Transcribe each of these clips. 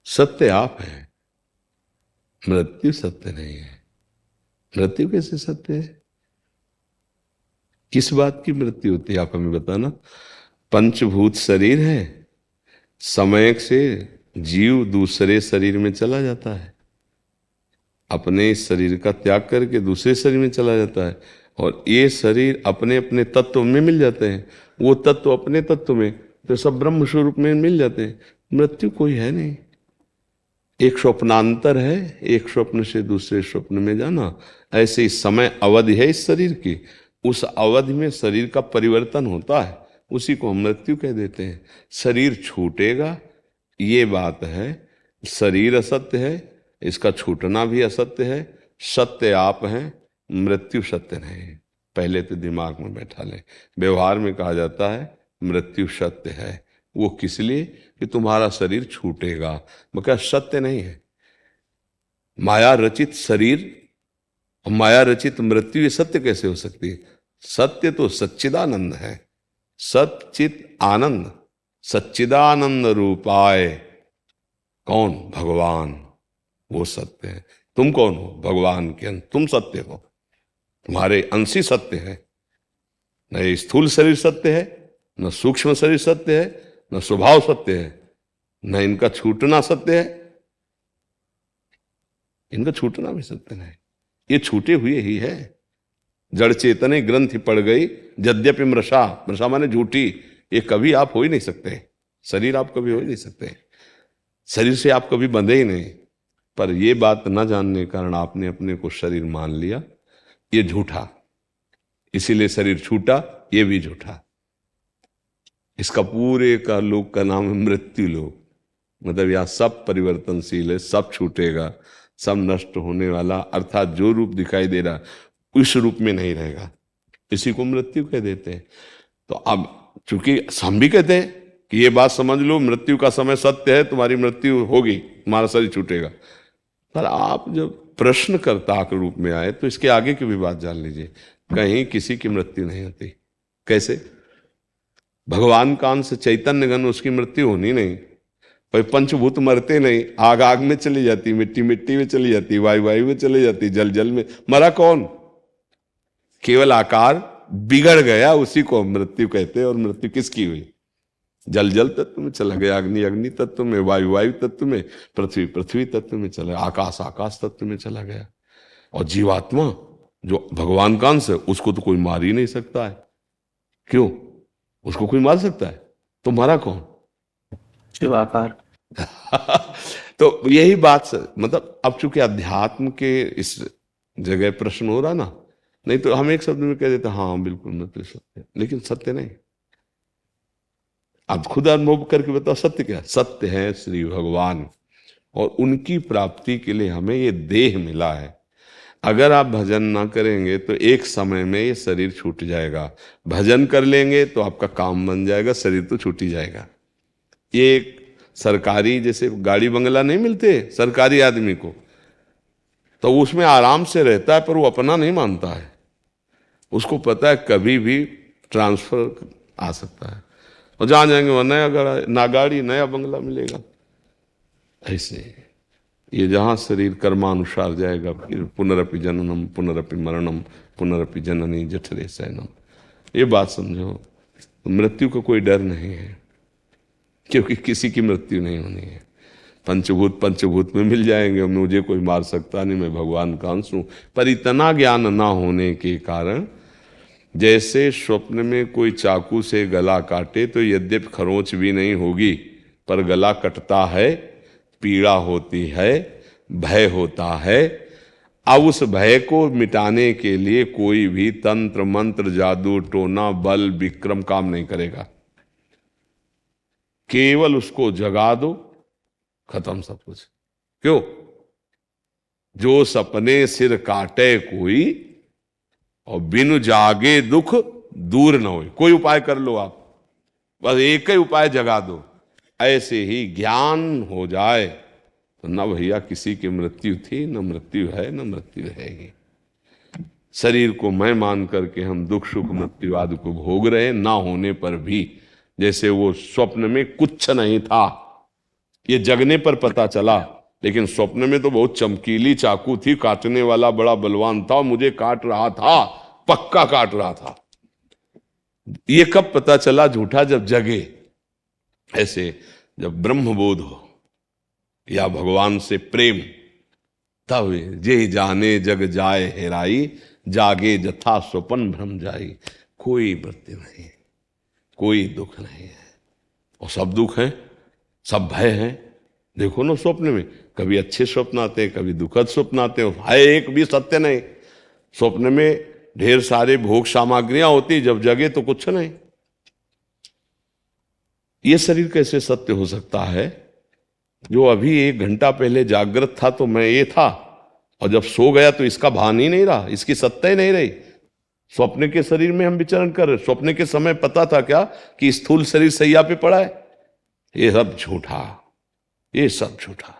सत्य आप है, मृत्यु सत्य नहीं है। मृत्यु कैसे सत्य है? किस बात की मृत्यु होती है आप हमें बताना। पंचभूत शरीर है, समय से जीव दूसरे शरीर में चला जाता है, अपने इस शरीर का त्याग करके दूसरे शरीर में चला जाता है, और ये शरीर अपने अपने तत्व में मिल जाते हैं, वो तत्व अपने तत्व में, तो सब ब्रह्म स्वरूप में मिल जाते हैं। मृत्यु कोई है नहीं। एक स्वप्नांतर है, एक स्वप्न से दूसरे स्वप्न में जाना। ऐसे ही समय अवधि है इस शरीर की, उस अवधि में शरीर का परिवर्तन होता है, उसी को हम मृत्यु कह देते हैं। शरीर छूटेगा, ये बात है। शरीर असत्य है, इसका छूटना भी असत्य है। सत्य आप हैं, मृत्यु सत्य नहीं है। पहले तो दिमाग में बैठा लें। व्यवहार में कहा जाता है मृत्यु सत्य है, वो किस लिए? कि तुम्हारा शरीर छूटेगा। मगर सत्य नहीं है। माया रचित शरीर और माया रचित मृत्यु, ये सत्य कैसे हो सकती है? सत्य तो सच्चिदानंद है, सच्चित आनंद, सच्चिदानंद रूपाय। कौन? भगवान, वो सत्य है। तुम कौन हो? भगवान के अंश, तुम सत्य हो। तुम्हारे अंश ही सत्य है। न ये स्थूल शरीर सत्य है, न सूक्ष्म शरीर सत्य है, न स्वभाव सत्य है, न इनका छूटना सत्य है। इनका छूटना भी सत्य नहीं, ये छूटे हुए ही है। जड़ चेतने ग्रंथि पड़ गई, यद्यपि मृषा, मृषा माने झूठी, ये कभी आप हो ही नहीं सकते। शरीर आप कभी हो ही नहीं सकते, शरीर से आप कभी बंधे ही नहीं। पर ये बात न जानने के कारण आपने अपने को शरीर मान लिया, ये झूठा, इसीलिए शरीर छूटा, ये भी झूठा। इसका पूरे का लोक का नाम है मृत्यु लोक। मतलब यह सब परिवर्तनशील है, सब छूटेगा, सब नष्ट होने वाला, अर्थात जो रूप दिखाई दे रहा उस रूप में नहीं रहेगा, इसी को मृत्यु कह देते हैं। तो अब चूंकि हम भी कहते हैं कि ये बात समझ लो, मृत्यु का समय सत्य है, तुम्हारी मृत्यु होगी, तुम्हारा शरीर छूटेगा। पर आप जब प्रश्नकर्ता के रूप में आए तो इसके आगे की भी बात जान लीजिए। कहीं किसी की मृत्यु नहीं होती। कैसे? भगवान का अंश चैतन्य घन, उसकी मृत्यु होनी नहीं। पर पंचभूत मरते नहीं, आग आग में चली जाती, मिट्टी मिट्टी में चली जाती, वायु वायु में चली जाती, जल जल में। मरा कौन? केवल आकार बिगड़ गया, उसी को मृत्यु कहते हैं। और मृत्यु किसकी हुई? जल जल तत्व में चला गया, अग्नि अग्नि तत्व में, वायु वायु तत्व में, पृथ्वी पृथ्वी तत्व में चला, आकाश आकाश तत्व में चला गया। और जीवात्मा जो भगवान का अंश है, उसको तो कोई मार ही नहीं सकता है। क्यों? उसको कोई मार सकता है? तो मारा कौन? शिवाकार। तो यही बात मतलब अब चूंकि अध्यात्म के इस जगह प्रश्न हो रहा ना, नहीं तो हम एक शब्द में कह देते हाँ बिल्कुल मृत्यु सत्य, लेकिन सत्य नहीं। आप खुद अनुभव करके बताओ सत्य क्या? सत्य है श्री भगवान, और उनकी प्राप्ति के लिए हमें ये देह मिला है। अगर आप भजन ना करेंगे तो एक समय में ये शरीर छूट जाएगा, भजन कर लेंगे तो आपका काम बन जाएगा, शरीर तो छूट ही जाएगा। ये एक सरकारी जैसे गाड़ी बंगला नहीं मिलते सरकारी आदमी को, तो उसमें आराम से रहता है, पर वो अपना नहीं मानता है। उसको पता है कभी भी ट्रांसफर आ सकता है, और जहाँ जाएंगे वह नया गाड़ी नया बंगला मिलेगा। ऐसे ये जहाँ शरीर कर्मानुसार जाएगा, फिर पुनरपि जननम पुनरपि मरणम पुनरपि जननी जठरे शयनम। ये बात समझो, मृत्यु का कोई डर नहीं है, क्योंकि किसी की मृत्यु नहीं होनी है। पंचभूत पंचभूत में मिल जाएंगे, मुझे कोई मार सकता नहीं, मैं भगवान का अंश हूं। पर इतना ज्ञान ना होने के कारण, जैसे स्वप्न में कोई चाकू से गला काटे तो यद्यपि खरोंच भी नहीं होगी, पर गला कटता है, पीड़ा होती है, भय होता है। अब उस भय को मिटाने के लिए कोई भी तंत्र मंत्र जादू टोना बल विक्रम काम नहीं करेगा। केवल उसको जगा दो, खत्म सब कुछ। क्यों? जो सपने सिर काटे कोई, और बिनु जागे दुख दूर न हो। कोई उपाय कर लो आप, बस एक ही उपाय, जगा दो। ऐसे ही ज्ञान हो जाए तो न भैया किसी की मृत्यु थी, न मृत्यु है, न मृत्यु रहेगी। शरीर को मैं मान करके हम दुख सुख मृत्यु आदि को भोग रहे, ना होने पर भी। जैसे वो स्वप्न में कुछ नहीं था, ये जगने पर पता चला, लेकिन स्वप्न में तो बहुत चमकीली चाकू थी, काटने वाला बड़ा बलवान था, मुझे काट रहा था, पक्का काट रहा था। ये कब पता चला झूठा? जब जगे। ऐसे जब ब्रह्मबोध हो या भगवान से प्रेम, तब जे जाने जग जाए हेराई, जागे जथा स्वपन भ्रम जाई। कोई मृत्यु नहीं, कोई दुख नहीं है, और सब दुख है, सब भय है। देखो ना स्वप्न में कभी अच्छे स्वप्न आते हैं, कभी दुखद स्वप्न आते हैं, है एक भी सत्य नहीं। स्वप्न में ढेर सारे भोग सामग्रियां होती, जब जगे तो कुछ नहीं। ये शरीर कैसे सत्य हो सकता है? जो अभी 1 घंटा पहले जागृत था तो मैं ये था, और जब सो गया तो इसका भान ही नहीं रहा, इसकी सत्ता ही नहीं रही। स्वप्न के शरीर में हम विचरण कर रहे, स्वप्न के समय पता था क्या कि स्थूल शरीर सैया पे पड़ा है? ये सब झूठा, ये सब झूठा।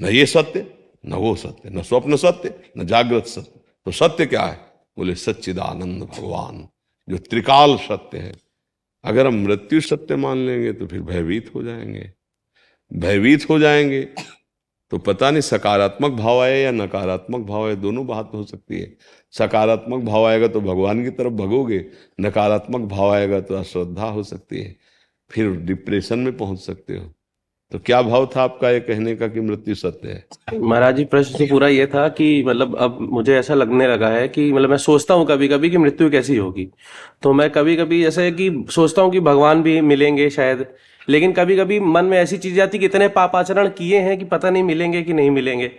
न ये सत्य, न वो सत्य, न स्वप्न सत्य, न जागृत सत्य। तो सत्य क्या है? बोले सच्चिदानंद भगवान, जो त्रिकाल सत्य है। अगर हम मृत्यु सत्य मान लेंगे तो फिर भयभीत हो जाएंगे। भयभीत हो जाएंगे तो पता नहीं सकारात्मक भाव आए या नकारात्मक भाव आए, दोनों बात हो सकती है। सकारात्मक भाव आएगा तो भगवान की तरफ भगोगे, नकारात्मक भाव आएगा तो अश्रद्धा हो सकती है, फिर डिप्रेशन में पहुंच सकते हो। तो क्या भाव था आपका ये कहने का कि मृत्यु सत्य है? महाराज जी, प्रश्न तो पूरा ये था कि मतलब अब मुझे ऐसा लगने लगा है कि मतलब मैं सोचता हूँ कभी कभी कि मृत्यु कैसी होगी। तो मैं कभी कभी जैसे कि सोचता हूँ कि भगवान भी मिलेंगे शायद, लेकिन कभी कभी मन में ऐसी चीज आती कि इतने पाप आचरण किए हैं कि पता नहीं मिलेंगे कि नहीं मिलेंगे।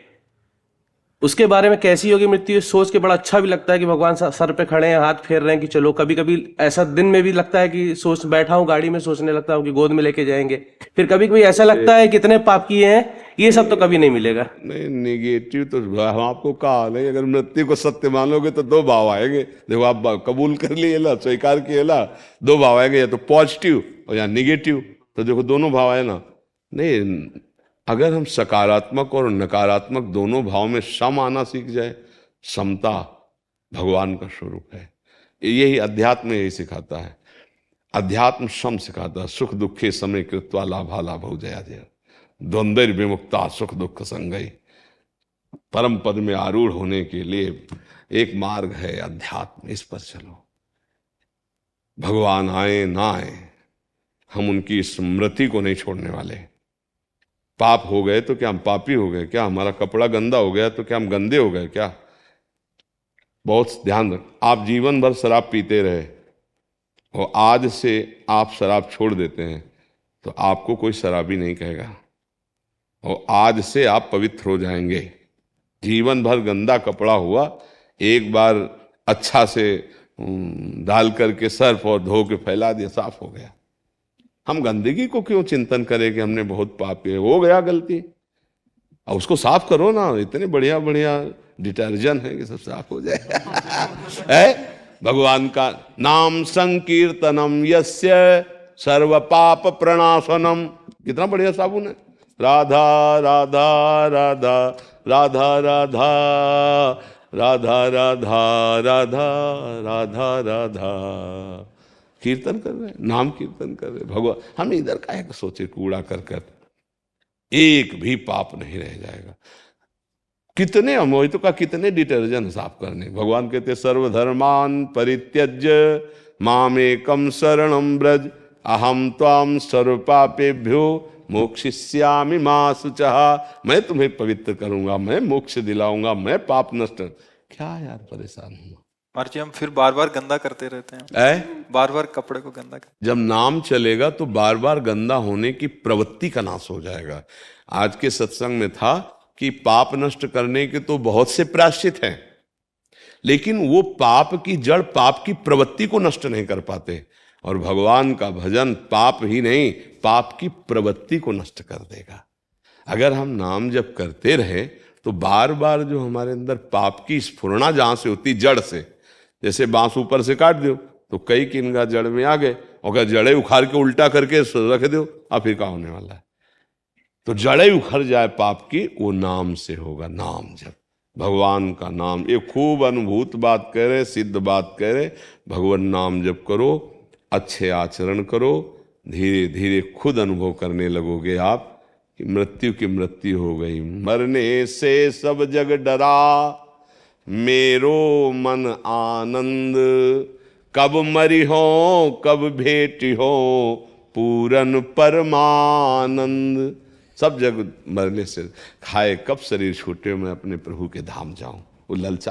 उसके बारे में कैसी होगी मृत्यु, सोच के बड़ा अच्छा भी लगता है कि भगवान सर पे खड़े हैं, हाथ फेर रहे हैं कि चलो। कभी कभी ऐसा दिन में भी लगता है कि सोच बैठा हूँ गाड़ी में, सोचने लगता हूँ कि गोद में लेके जाएंगे। फिर कभी कभी ऐसा लगता है कि इतने पाप किए हैं, ये सब तो कभी नहीं मिलेगा। नहीं, निगेटिव तो हम आपको कहा नहीं। अगर मृत्यु को सत्य मानोगे तो 2 भाव आएंगे। देखो आप कबूल कर लिए ला, स्वीकार किए ला, 2 भाव आएंगे, या तो पॉजिटिव और या निगेटिव। तो देखो दोनों भाव आए ना। नहीं, अगर हम सकारात्मक और नकारात्मक दोनों भाव में सम आना सीख जाए, समता भगवान का स्वरूप है। यही अध्यात्म यही सिखाता है। अध्यात्म सम सिखाता है। सुख दुखे समय कृत्वा लाभा लाभौ जया जय, द्वंद्व विमुक्ता सुख दुख संगई। परम पद में आरूढ़ होने के लिए एक मार्ग है अध्यात्म, इस पर चलो। भगवान आए ना आए, हम उनकी स्मृति को नहीं छोड़ने वाले। पाप हो गए तो क्या हम पापी हो गए? क्या हमारा कपड़ा गंदा हो गया तो क्या हम गंदे हो गए? क्या? बहुत ध्यान रख। आप जीवन भर शराब पीते रहे और आज से आप शराब छोड़ देते हैं तो आपको कोई शराबी नहीं कहेगा, और आज से आप पवित्र हो जाएंगे। जीवन भर गंदा कपड़ा हुआ, एक बार अच्छा से डाल करके सर्फ और धो के फैला दिया, साफ हो गया। हम गंदगी को क्यों चिंतन करें कि हमने बहुत पाप किए? हो गया गलती, और उसको साफ करो ना। इतने बढ़िया बढ़िया डिटर्जेंट है कि सब साफ हो जाए। है भगवान का नाम संकीर्तनम यस्य सर्व पाप प्रणाशनम। कितना बढ़िया साबुन है। राधा राधा राधा राधा राधा राधा राधा राधा राधा राधा। कीर्तन कर रहे हैं, नाम कीर्तन कर रहे हैं भगवान। हम इधर का एक सोचे कूड़ा कर कर, एक भी पाप नहीं रह जाएगा। कितने अमोहितों का कितने डिटर्जेंट साफ करने। भगवान कहते सर्वधर्मान परित्यज्य मामेकम शरणम ब्रज अहम त्वाम सर्व पापेभ्यो मोक्षिष्यामि मा शुचः। मैं तुम्हें पवित्र करूंगा, मैं मोक्ष दिलाऊंगा, मैं पाप नष्ट। क्या यार परेशान हूं जी, हम फिर बार बार गंदा करते रहते हैं, बार बार कपड़े को गंदा करते। जब नाम चलेगा तो बार बार गंदा होने की प्रवृत्ति का नाश हो जाएगा। आज के सत्संग में था कि पाप नष्ट करने के तो बहुत से प्रायश्चित हैं, लेकिन वो पाप की जड़, पाप की प्रवृत्ति को नष्ट नहीं कर पाते। और भगवान का भजन पाप ही नहीं, पाप की प्रवृत्ति को नष्ट कर देगा। अगर हम नाम जप करते रहे तो बार बार जो हमारे अंदर पाप की स्फुरना जहां से होती, जड़ से, जैसे बांस ऊपर से काट दो तो कई किनगा जड़ में आ गए, और अगर जड़े उखाड़ के उल्टा करके रख दो, अब फिर क्या होने वाला है? तो जड़े उखड़ जाए पाप की, वो नाम से होगा। नाम जब भगवान का नाम, ये खूब अनुभूत बात कह रहे, सिद्ध बात कह रहे। भगवान नाम जप करो, अच्छे आचरण करो, धीरे धीरे खुद अनुभव करने लगोगे आप कि मृत्यु की मृत्यु हो गई, मरने से सब जग डरा, मेरो मन आनंद, कब मरी हो कब भेटी हो, पूरन परमानंद। सब जग मरने से खाए, कब शरीर छूटे मैं अपने प्रभु के धाम जाऊं। वो ललचा